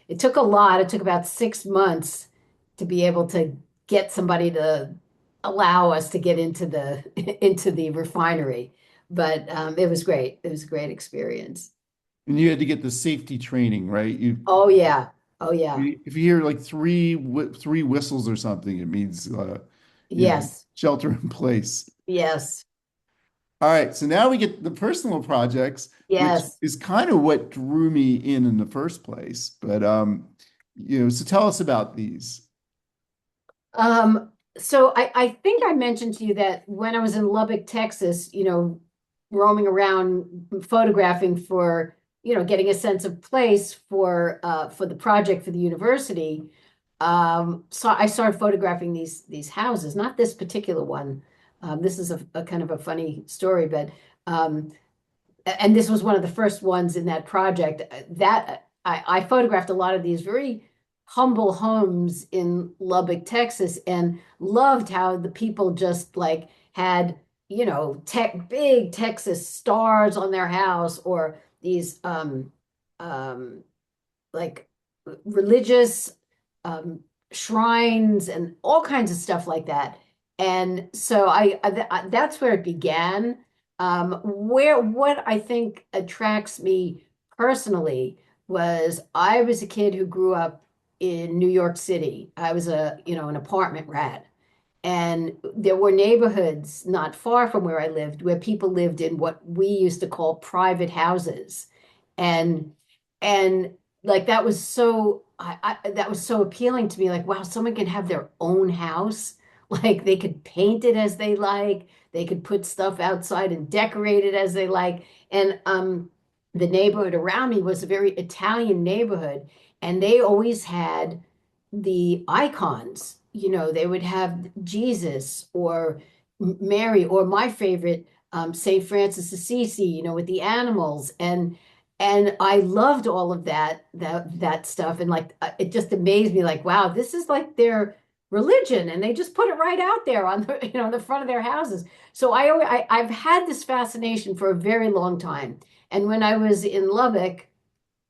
S2: it took a lot. It took about 6 months to be able to get somebody to allow us to get into the into the refinery. But it was great. It was a great experience.
S1: And you had to get the safety training, right?
S2: Oh yeah. Oh yeah.
S1: If you hear like three whistles or something, it means
S2: Yes.
S1: shelter in place.
S2: Yes.
S1: All right, so now we get the personal projects, which
S2: Yes.
S1: is kind of what drew me in the first place. But so tell us about these.
S2: So I think I mentioned to you that when I was in Lubbock, Texas, roaming around photographing for, getting a sense of place for the project for the university, so I started photographing these houses, not this particular one. This is a kind of a funny story, but um, and this was one of the first ones in that project that I photographed a lot of these very humble homes in Lubbock, Texas, and loved how the people just like had, big Texas stars on their house, or these um like religious um, shrines and all kinds of stuff like that. And so that's where it began. Where what I think attracts me personally was I was a kid who grew up in New York City. I was an apartment rat. And there were neighborhoods not far from where I lived where people lived in what we used to call private houses. And and like that was so that was so appealing to me. Like, wow, someone can have their own house. Like they could paint it as they like. They could put stuff outside and decorate it as they like. And the neighborhood around me was a very Italian neighborhood, and they always had the icons. They would have Jesus or Mary, or my favorite, Saint Francis Assisi, with the animals. And I loved all of that stuff. And like it just amazed me, like, wow, this is like their religion, and they just put it right out there on the the front of their houses. So I've had this fascination for a very long time. And when I was in Lubbock,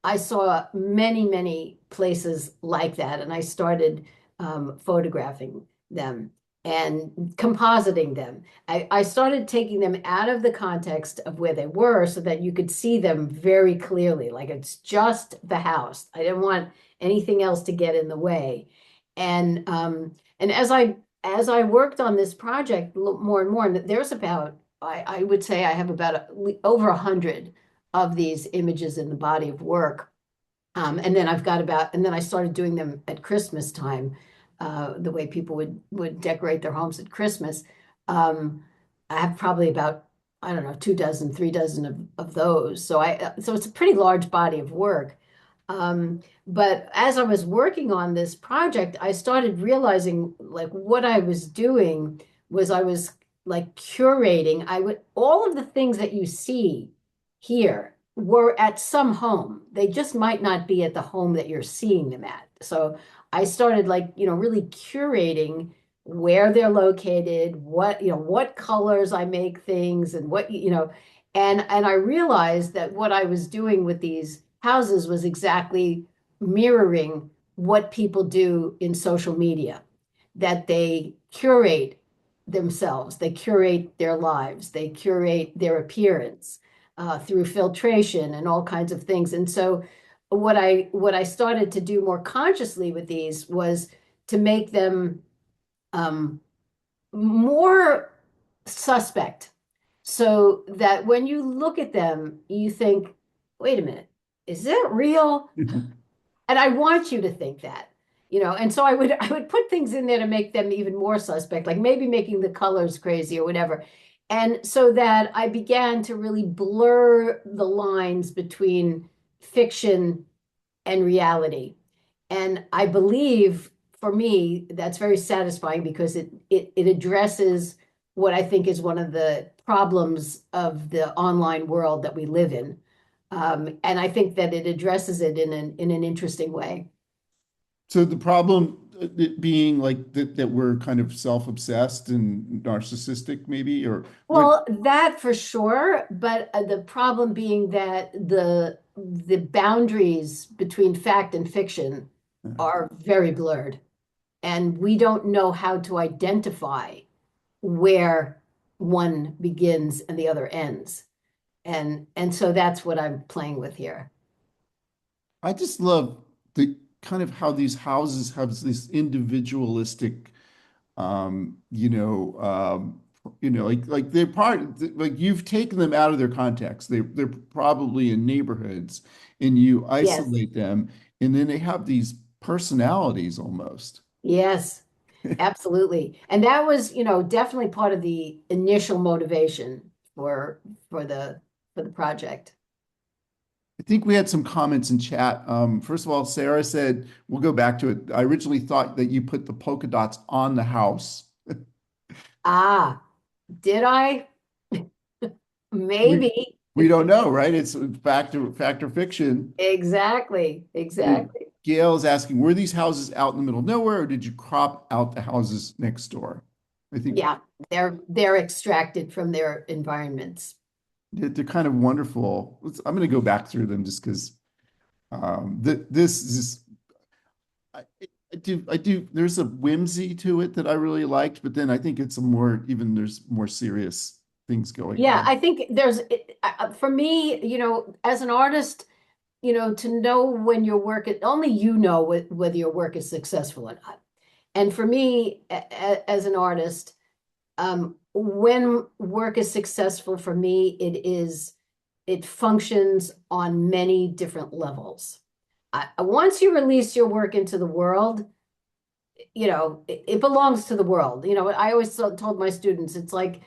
S2: I saw many, many places like that, and I started photographing them and compositing them. I started taking them out of the context of where they were so that you could see them very clearly, like it's just the house. I didn't want anything else to get in the way. And as I worked on this project more and more, and there's about I would say I have about over 100 of these images in the body of work. And then I started doing them at Christmas time, the way people would decorate their homes at Christmas. Um, I have probably about, I don't know, 2 dozen, 3 dozen of those. So it's a pretty large body of work. But as I was working on this project, I started realizing like what I was doing was I was like curating. I would All of the things that you see here were at some home. They just might not be at the home that you're seeing them at. So I started like, really curating where they're located, what colors I make things, and and I realized that what I was doing with these houses was exactly mirroring what people do in social media, that they curate themselves, they curate their lives, they curate their appearance through filtration and all kinds of things. And so what I started to do more consciously with these was to make them um, more suspect, so that when you look at them, you think, wait a minute, is that real? And I want you to think that, and so I would put things in there to make them even more suspect, like maybe making the colors crazy or whatever. And so that I began to really blur the lines between fiction and reality. And I believe for me, that's very satisfying because it addresses what I think is one of the problems of the online world that we live in. And I think that it addresses it in an interesting way.
S1: So the problem it being like that we're kind of self-obsessed and narcissistic, maybe, or what?
S2: Well, that for sure, but the problem being that the boundaries between fact and fiction are very blurred, and we don't know how to identify where one begins and the other ends. And so that's what I'm playing with here.
S1: I just love the kind of how these houses have this individualistic, like they're part, like you've taken them out of their context. They're probably in neighborhoods, and you
S2: Yes,
S1: isolate them, and then they have these personalities almost.
S2: yes, absolutely. And that was, definitely part of the initial motivation for the for the project.
S1: I think we had some comments in chat. First of all, Sarah said, we'll go back to it. I originally thought that you put the polka dots on the house.
S2: Ah, did I?
S1: We
S2: Maybe.
S1: we don't know, right? It's fact or fiction.
S2: Exactly,
S1: And
S2: exactly.
S1: Gail is asking, were these houses out in the middle of nowhere, or did you crop out the houses next door? I think
S2: Yeah, they're extracted from their environments.
S1: they're kind of wonderful. I'm going to go back through them just because this is I, I do. There's a whimsy to it that I really liked, but then I think it's a more even there's more serious things going
S2: Yeah,
S1: on.
S2: I think for me, as an artist, to know when your work only whether your work is successful or not. And for me, as an artist, when work is successful for me, it functions on many different levels. Once you release your work into the world, it belongs to the world. I always told my students, it's like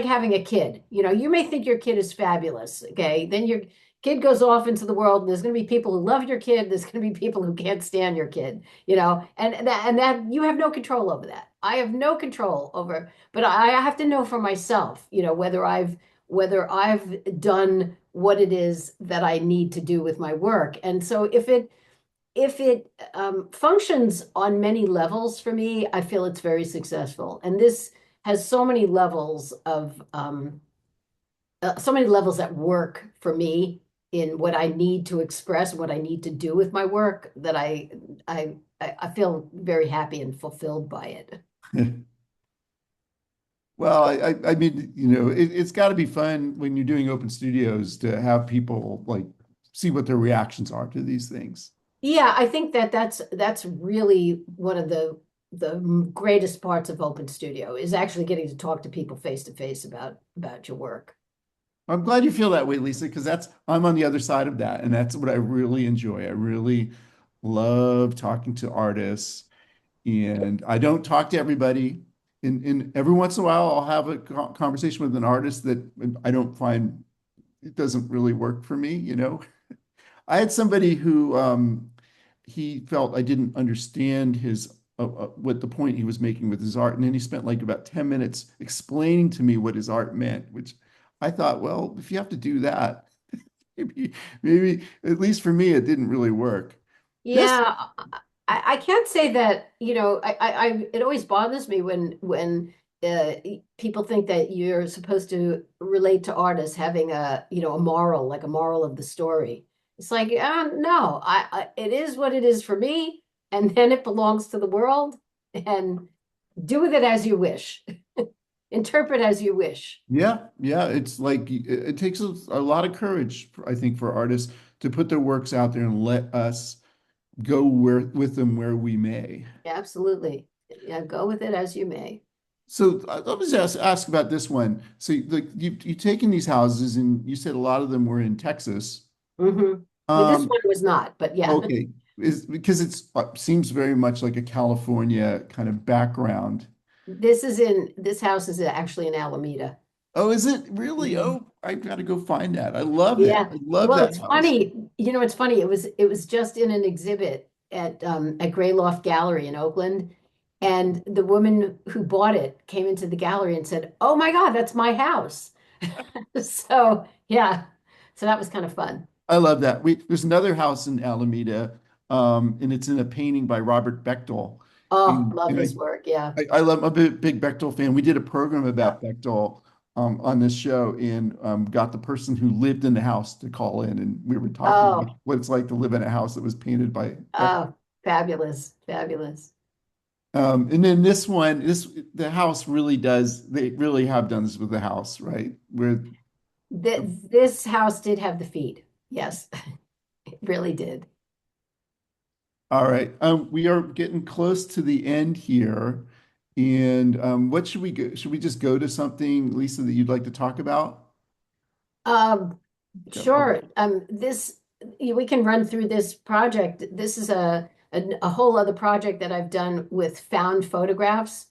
S2: having a kid. You may think your kid is fabulous, okay? Then your kid goes off into the world, and there's going to be people who love your kid. There's going to be people who can't stand your kid, and that you have no control over that. I have no control over, but I have to know for myself, whether I've done what it is that I need to do with my work. And so if it functions on many levels for me, I feel it's very successful. And this has so many levels at work for me in what I need to express, what I need to do with my work, that I feel very happy and fulfilled by it.
S1: Well, I mean, it's got to be fun when you're doing open studios to have people like see what their reactions are to these things.
S2: Yeah, I think that's really one of the greatest parts of Open Studio is actually getting to talk to people face to face about your work.
S1: I'm glad you feel that way, Lisa, because I'm on the other side of that, and that's what I really enjoy. I really love talking to artists, and I don't talk to everybody. And every once in a while, I'll have a conversation with an artist that I don't find it doesn't really work for me. I had somebody who he felt I didn't understand his what the point he was making with his art, and then he spent like about 10 minutes explaining to me what his art meant, which I thought, well, if you have to do that, maybe at least for me, it didn't really work. This
S2: Yeah, I can't say that, it always bothers me when uh, people think that you're supposed to relate to artists having a moral, like a moral of the story. It's like, no, it is what it is for me, and then it belongs to the world, and do with it as you wish. Interpret as you wish.
S1: Yeah, yeah. It's like it takes a lot of courage, I think, for artists to put their works out there and let us go where with them where we may.
S2: Absolutely. Yeah, go with it as you may.
S1: So let me just ask about this one. So like you taken these houses and you said a lot of them were in Texas.
S2: Hmm. Well, this
S1: Um,
S2: one was not, but yeah.
S1: okay, is because it's seems very much like a California kind of background.
S2: This house is actually in Alameda.
S1: Oh, is it really?
S2: Mhm.
S1: Oh, I've got to go find that. I love it.
S2: Yeah.
S1: I love
S2: Well,
S1: that
S2: it's
S1: house.
S2: funny. It's funny. It was just in an exhibit at Grayloft Gallery in Oakland, and the woman who bought it came into the gallery and said, "Oh my God, that's my house." So yeah, so that was kind of fun.
S1: I love that. There's another house in Alameda, and it's in a painting by Robert Bechtel.
S2: Oh,
S1: And,
S2: love
S1: and
S2: his work. Yeah.
S1: I love, I'm a big Bechtel fan. We did a program
S2: Yeah.
S1: about Bechtel on this show and got the person who lived in the house to call in, and we were talking about
S2: Oh,
S1: what it's like to live in a house that was painted by Bechtel.
S2: oh, fabulous, fabulous.
S1: And then this one, the house really does. They really have done this with the house, right? Where
S2: This house did have the feed. Yes, it really did.
S1: all right. We are getting close to the end here. And what should we go? Should we just go to something, Lisa, that you'd like to talk about?
S2: Um,
S1: Like
S2: sure. We can run through this project. This is a whole other project that I've done with found photographs.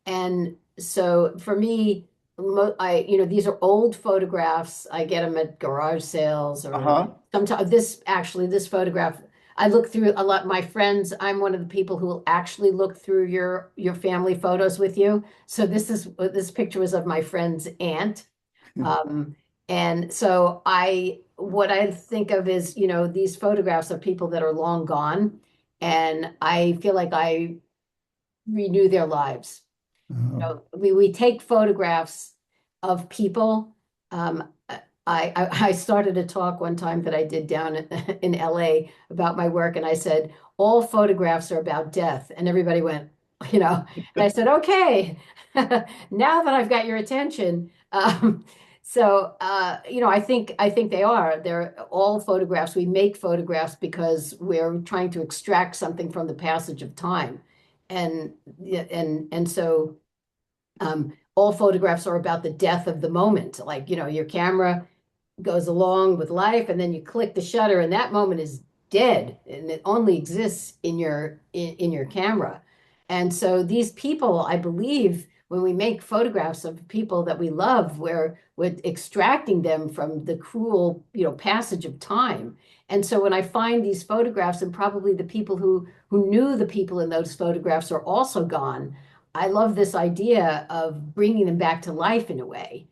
S2: And so for me, these are old photographs. I get them at garage sales or
S1: uh-huh.
S2: sometimes this photograph, I look through a lot. My friends, I'm one of the people who will actually look through your family photos with you. So this picture was of my friend's aunt. Um, and so what I think of is, these photographs of people that are long gone, and I feel like I renew their lives. We take photographs of people. I started a talk one time that I did down in LA about my work, and I said, all photographs are about death. And everybody went, and I said, okay, now that I've got your attention. I think they are. They're all photographs. We make photographs because we're trying to extract something from the passage of time. And so all photographs are about the death of the moment. Like, your camera goes along with life, and then you click the shutter, and that moment is dead, and it only exists in your camera. And so these people, I believe, when we make photographs of people that we love, we're extracting them from the cruel, passage of time. And so when I find these photographs, and probably the people who knew the people in those photographs are also gone, I love this idea of bringing them back to life in a way.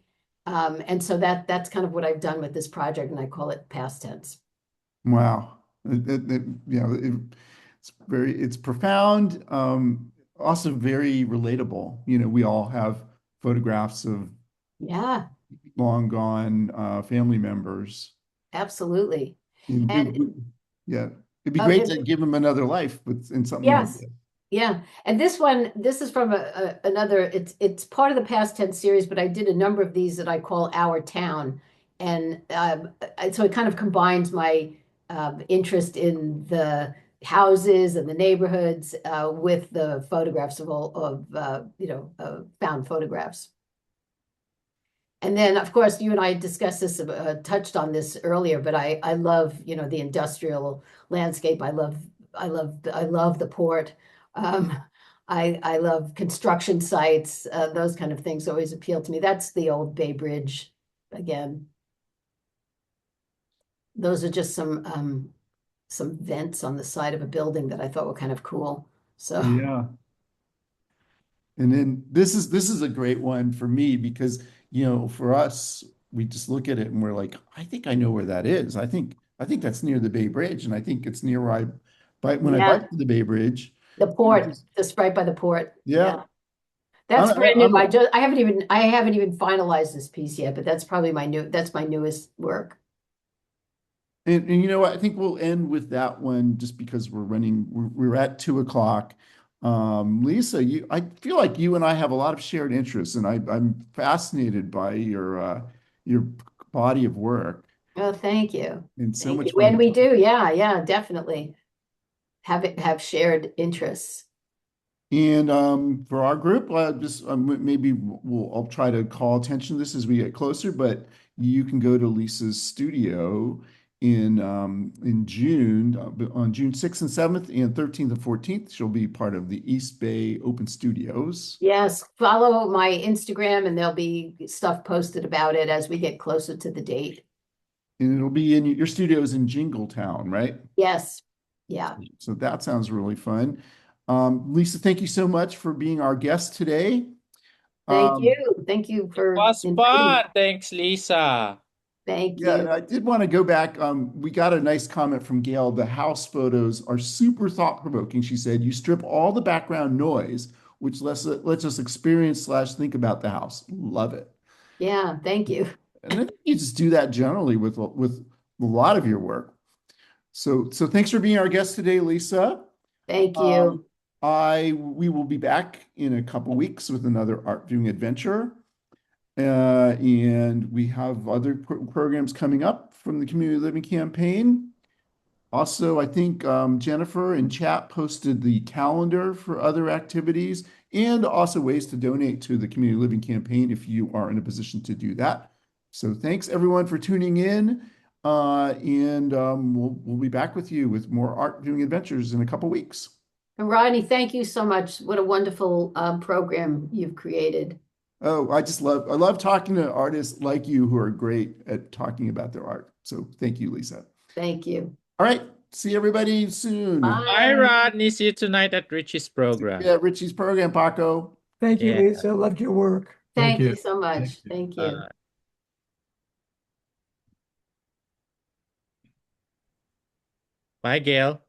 S2: And so that's kind of what I've done with this project, and I call it past tense.
S1: Wow. It's profound, also very relatable. We all have photographs of
S2: Yeah,
S1: long gone family members.
S2: absolutely.
S1: And
S2: And
S1: yeah, it'd be
S2: uh,
S1: great to
S2: and
S1: give them another life in something like
S2: yes,
S1: this.
S2: yeah. And this is from another. It's part of the past tense series, but I did a number of these that I call Our Town, and so it kind of combines my interest in the houses and the neighborhoods with the photographs of all of found photographs. And then, of course, you and I discussed this, touched on this earlier, but I love, the industrial landscape. I love the port. Um, I love construction sites. Those kind of things always appeal to me. That's the old Bay Bridge again. Those are just some vents on the side of a building that I thought were kind of cool. So
S1: Yeah. And then this is a great one for me because, for us, we just look at it and we're like, I think I know where that is. I think that's near the Bay Bridge, and I think it's near where I bike when I
S2: yeah,
S1: bike to the Bay Bridge.
S2: the port,
S1: Just
S2: just right by the port.
S1: yeah.
S2: Yeah. That's brand new.
S1: I'm
S2: I haven't even finalized this piece yet, but that's my newest work.
S1: And you know what? I think we'll end with that one just because we're at 2 o'clock. Lisa, I feel like you and I have a lot of shared interests, and I'm fascinated by your body of work
S2: Oh, thank you.
S1: and so
S2: Thank you.
S1: much fun
S2: When
S1: to
S2: we
S1: talk.
S2: do, yeah, yeah, definitely have shared interests.
S1: And for our group, just maybe I'll try to call attention to this as we get closer, but you can go to Lisa's studio in June, on June 6th and 7th and 13th and 14th. She'll be part of the East Bay Open Studios.
S2: Yes, follow my Instagram and there'll be stuff posted about it as we get closer to the date.
S1: And it'll be in your studios in Jingletown, right?
S2: Yes. Yeah.
S1: So that sounds really fun. Lisa, thank you so much for being our guest today.
S2: Thank
S1: Um,
S2: you. Thank you
S3: It
S2: for
S3: was
S2: inviting me.
S3: fun. Thanks, Lisa.
S2: Thank
S1: Yeah,
S2: you.
S1: and I did want to go back. We got a nice comment from Gail. The house photos are super thought-provoking. She said, you strip all the background noise, which lets us experience slash think about the house. Love it.
S2: Yeah, thank you.
S1: And I think you just do that generally with a lot of your work. So thanks for being our guest today, Lisa.
S2: Thank
S1: Um,
S2: you.
S1: we will be back in a couple weeks with another art viewing adventure. And we have other programs coming up from the Community Living Campaign. Also, I think Jennifer in chat posted the calendar for other activities and also ways to donate to the Community Living Campaign if you are in a position to do that. So thanks everyone for tuning in. And we'll be back with you with more art viewing adventures in a couple weeks.
S2: And Rodney, thank you so much. What a wonderful program you've created.
S1: Oh, I love talking to artists like you who are great at talking about their art. So thank you, Lisa.
S2: Thank you.
S1: All right. See everybody soon.
S3: Bye,
S2: Bye.
S3: Rodney. See you tonight at Richie's program.
S1: Yeah, Richie's program, Paco.
S4: Thank you,
S3: Yeah.
S4: Lisa. Loved your work.
S5: Thank
S2: Thank you
S5: you.
S2: so
S5: Thank
S2: much.
S5: you.
S2: Thank you.
S3: Bye, Gail.